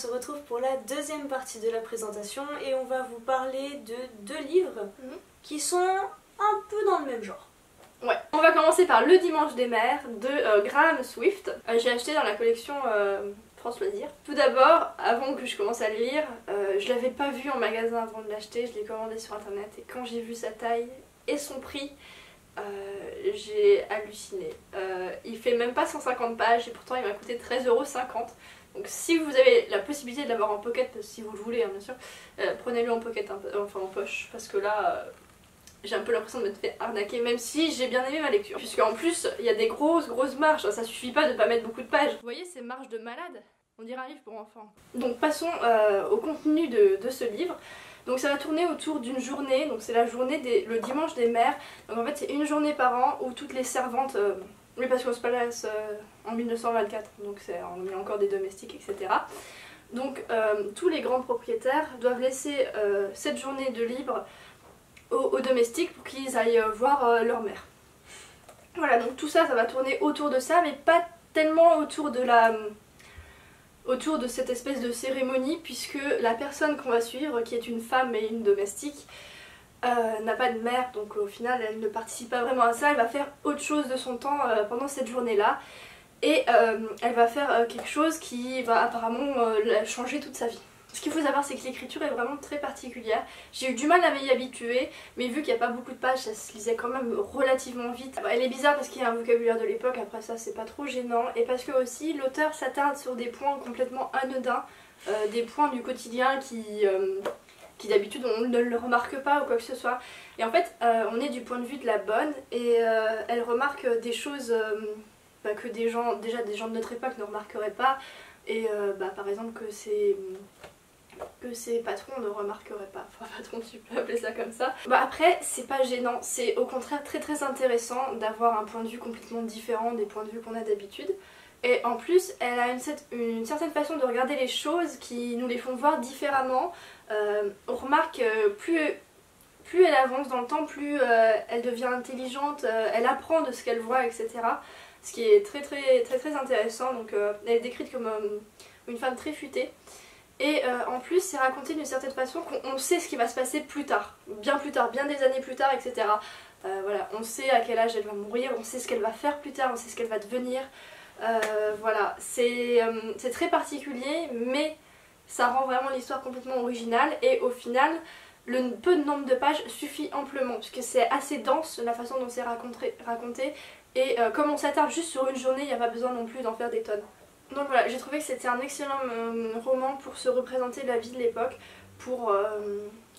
se retrouve pour la deuxième partie de la présentation et on va vous parler de deux livres qui sont un peu dans le même genre. Ouais, on va commencer par Le Dimanche des Mères de Graham Swift. J'ai acheté dans la collection France Loisirs. Tout d'abord, avant que je commence à le lire, je l'avais pas vu en magasin avant de l'acheter, je l'ai commandé sur internet et quand j'ai vu sa taille et son prix, j'ai halluciné. Il fait même pas 150 pages et pourtant il m'a coûté 13,50 €. Donc si vous avez la possibilité de l'avoir en pocket, si vous le voulez hein, bien sûr, prenez-le en pocket, enfin en poche, parce que là j'ai un peu l'impression de m'être fait arnaquer, même si j'ai bien aimé ma lecture. Puisqu'en plus il y a des grosses marges, ça suffit pas de pas mettre beaucoup de pages. Vous voyez ces marges de malade? On dirait un livre pour enfants. Donc passons au contenu de ce livre. Donc ça va tourner autour d'une journée, donc c'est la journée le dimanche des mères. Donc en fait c'est une journée par an où toutes les servantes, oui parce qu'on se place en 1924, donc on y a encore des domestiques etc. Donc tous les grands propriétaires doivent laisser cette journée de libre aux domestiques pour qu'ils aillent voir leur mère. Voilà, donc tout ça va tourner autour de ça, mais pas tellement autour de cette espèce de cérémonie, puisque la personne qu'on va suivre, qui est une femme et une domestique, n'a pas de mère, donc au final elle ne participe pas vraiment à ça, elle va faire autre chose de son temps pendant cette journée-là, et elle va faire quelque chose qui va apparemment changer toute sa vie. Ce qu'il faut savoir, c'est que l'écriture est vraiment très particulière. J'ai eu du mal à m'y habituer, mais vu qu'il n'y a pas beaucoup de pages, ça se lisait quand même relativement vite. Elle est bizarre parce qu'il y a un vocabulaire de l'époque, après ça c'est pas trop gênant, et parce que aussi l'auteur s'attarde sur des points complètement anodins, des points du quotidien qui d'habitude on ne le remarque pas ou quoi que ce soit. Et en fait, on est du point de vue de la bonne, et elle remarque des choses que des gens de notre époque ne remarqueraient pas, et par exemple que ses patrons ne remarqueraient pas. Enfin patron, tu peux appeler ça comme ça. Après c'est pas gênant, c'est au contraire très intéressant d'avoir un point de vue complètement différent des points de vue qu'on a d'habitude. Et en plus elle a une certaine façon de regarder les choses qui nous les font voir différemment. On remarque plus elle avance dans le temps, plus elle devient intelligente, elle apprend de ce qu'elle voit etc. Ce qui est très intéressant. Donc elle est décrite comme une femme très futée. Et en plus c'est raconté d'une certaine façon qu'on sait ce qui va se passer plus tard, bien des années plus tard etc. Voilà, on sait à quel âge elle va mourir, on sait ce qu'elle va faire plus tard, on sait ce qu'elle va devenir. Voilà, c'est très particulier, mais ça rend vraiment l'histoire complètement originale, et au final le peu de nombre de pages suffit amplement, puisque c'est assez dense la façon dont c'est raconté, et comme on s'attarde juste sur une journée, il n'y a pas besoin non plus d'en faire des tonnes. Donc voilà, j'ai trouvé que c'était un excellent roman pour se représenter la vie de l'époque, pour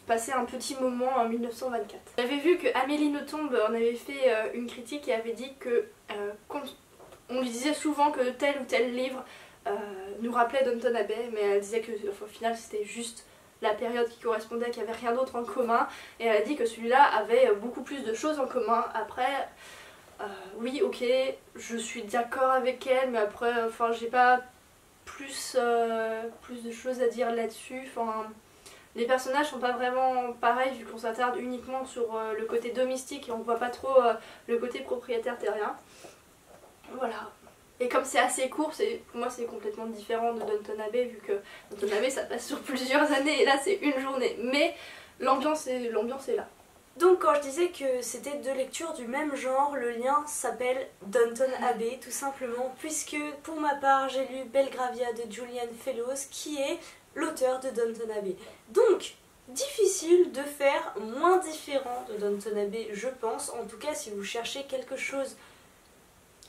passer un petit moment en 1924. J'avais vu que Amélie Nothomb en avait fait une critique et avait dit que on lui disait souvent que tel ou tel livre nous rappelait Downton Abbey, mais elle disait que au final c'était juste la période qui correspondait, qu'il n'y avait rien d'autre en commun, et elle a dit que celui-là avait beaucoup plus de choses en commun. Après oui ok, je suis d'accord avec elle, mais après enfin j'ai pas plus de choses à dire là-dessus. Enfin, les personnages sont pas vraiment pareils vu qu'on s'attarde uniquement sur le côté domestique et on voit pas trop le côté propriétaire terrien. Voilà. Et comme c'est assez court, pour moi c'est complètement différent de Downton Abbey, vu que Downton Abbey ça passe sur plusieurs années et là c'est une journée, mais l'ambiance est là. Donc quand je disais que c'était deux lectures du même genre, le lien s'appelle Downton Abbey tout simplement, puisque pour ma part j'ai lu Belgravia de Julian Fellowes, qui est l'auteur de Downton Abbey. Donc difficile de faire moins différent de Downton Abbey, je pense. En tout cas si vous cherchez quelque chose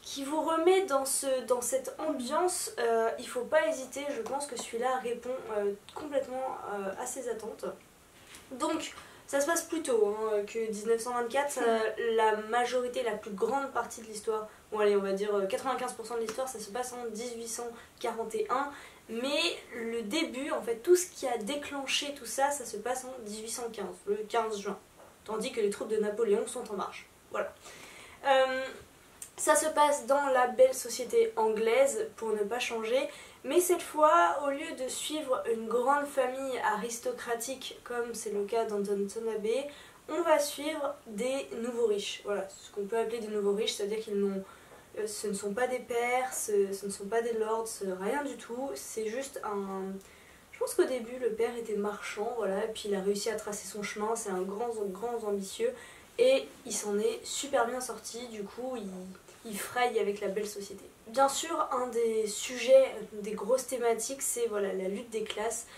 qui vous remet dans cette ambiance, il faut pas hésiter, je pense que celui-là répond complètement à ses attentes. Donc ça se passe plus tôt que 1924, la majorité, la plus grande partie de l'histoire, bon allez on va dire 95% de l'histoire, ça se passe en 1841, mais le début, en fait tout ce qui a déclenché tout ça, ça se passe en 1815, le 15 juin, tandis que les troupes de Napoléon sont en marche. Voilà. Ça se passe dans la belle société anglaise, pour ne pas changer, mais cette fois, au lieu de suivre une grande famille aristocratique, comme c'est le cas dans Downton Abbey, on va suivre des nouveaux riches. Voilà, ce qu'on peut appeler des nouveaux riches, c'est-à-dire ce ne sont pas des pairs, ce ne sont pas des lords, rien du tout, c'est juste Je pense qu'au début le père était marchand, voilà, et puis il a réussi à tracer son chemin, c'est un grand ambitieux, et il s'en est super bien sorti, du coup il fraye avec la belle société. Bien sûr, un des sujets, des grosses thématiques, c'est voilà, la lutte des classes,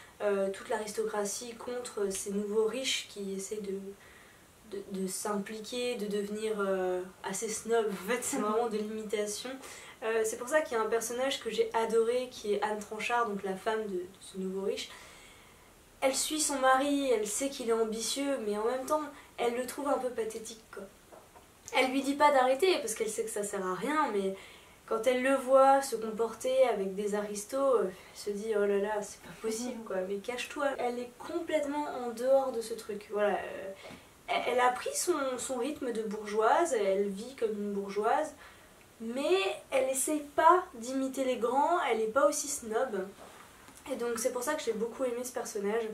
toute l'aristocratie contre ces nouveaux riches qui essaient de s'impliquer, de devenir assez snob, en fait c'est vraiment de l'imitation. C'est pour ça qu'il y a un personnage que j'ai adoré qui est Anne Tranchard, donc la femme de ce nouveau riche. Elle suit son mari, elle sait qu'il est ambitieux, mais en même temps elle le trouve un peu pathétique quoi. Elle lui dit pas d'arrêter parce qu'elle sait que ça sert à rien, mais quand elle le voit se comporter avec des aristos, elle se dit oh là là c'est pas possible quoi, mais cache-toi. Elle est complètement en dehors de ce truc, voilà. Elle a pris son rythme de bourgeoise, elle vit comme une bourgeoise, mais elle essaye pas d'imiter les grands, elle est pas aussi snob. Et donc c'est pour ça que j'ai beaucoup aimé ce personnage.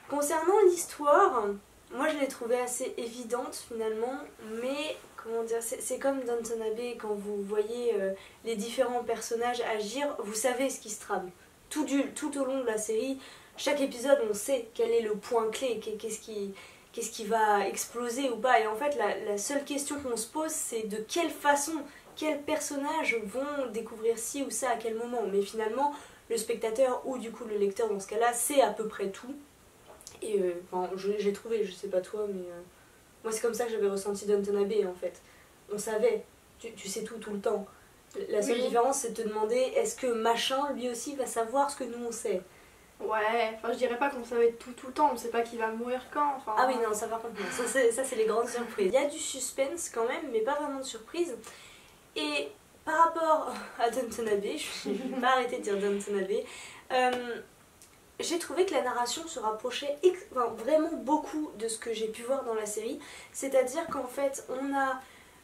Concernant l'histoire, moi je l'ai trouvée assez évidente finalement, mais comment dire, c'est comme Downton Abbey, quand vous voyez les différents personnages agir, vous savez ce qui se trame. Tout au long de la série, chaque épisode on sait quel est le point clé, qu'est-ce qui va exploser ou pas. Et en fait la seule question qu'on se pose c'est de quelle façon, quels personnages vont découvrir ci ou ça à quel moment. Mais finalement le spectateur ou du coup le lecteur dans ce cas là sait à peu près tout. Et enfin, j'ai trouvé, je sais pas toi, mais moi c'est comme ça que j'avais ressenti Downton Abbey en fait. On savait, tu sais tout le temps. La seule différence c'est de te demander est-ce que machin lui aussi va savoir ce que nous on sait. Ouais, enfin je dirais pas qu'on savait tout le temps, on sait pas qui va mourir quand. Enfin... Ah oui non, ça par contre non, ça c'est les grandes surprises. Il y a du suspense quand même, mais pas vraiment de surprise. Et par rapport à Downton Abbey, je vais pas arrêter de dire Downton Abbey, j'ai trouvé que la narration se rapprochait vraiment beaucoup de ce que j'ai pu voir dans la série. C'est-à-dire qu'en fait, on a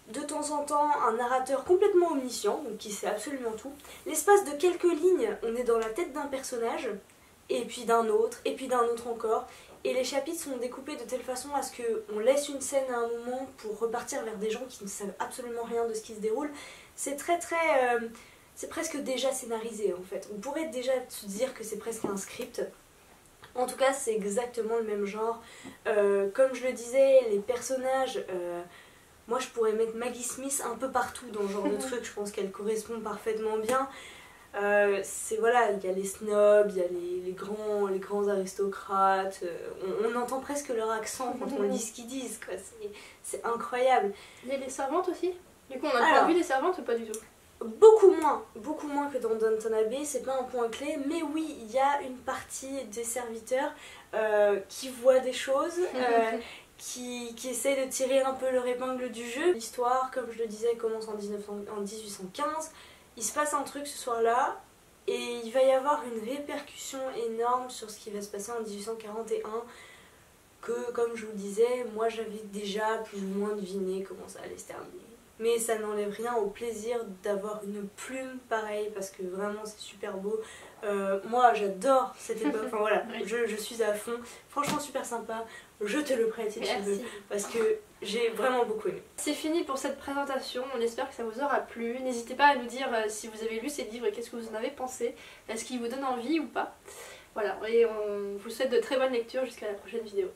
de temps en temps un narrateur complètement omniscient, donc qui sait absolument tout. L'espace de quelques lignes, on est dans la tête d'un personnage, et puis d'un autre, et puis d'un autre encore. Et les chapitres sont découpés de telle façon à ce qu'on laisse une scène à un moment pour repartir vers des gens qui ne savent absolument rien de ce qui se déroule. C'est c'est presque déjà scénarisé en fait. On pourrait déjà se dire que c'est presque un script. En tout cas, c'est exactement le même genre. Comme je le disais, les personnages... moi, je pourrais mettre Maggie Smith un peu partout dans ce genre de truc. Je pense qu'elle correspond parfaitement bien. C'est voilà, il y a les snobs, il y a les grands aristocrates. On entend presque leur accent quand on lit ce qu'ils disent, quoi. C'est incroyable. Il y a les servantes aussi. Du coup, on a pas vu les servantes ou pas du tout? Beaucoup moins que dans Downton Abbey, c'est pas un point clé, mais oui, il y a une partie des serviteurs qui voient des choses, qui essaient de tirer un peu leur épingle du jeu. L'histoire, comme je le disais, commence en 1815, il se passe un truc ce soir-là, et il va y avoir une répercussion énorme sur ce qui va se passer en 1841, que, comme je vous le disais, moi j'avais déjà plus ou moins deviné comment ça allait se terminer. Mais ça n'enlève rien au plaisir d'avoir une plume pareille parce que vraiment c'est super beau. Moi j'adore cette époque, enfin voilà, je suis à fond. Franchement super sympa, je te le prête si tu veux parce que j'ai vraiment beaucoup aimé. C'est fini pour cette présentation, on espère que ça vous aura plu. N'hésitez pas à nous dire si vous avez lu ces livres et qu'est-ce que vous en avez pensé. Est-ce qu'ils vous donnent envie ou pas. Voilà, et on vous souhaite de très bonnes lectures jusqu'à la prochaine vidéo.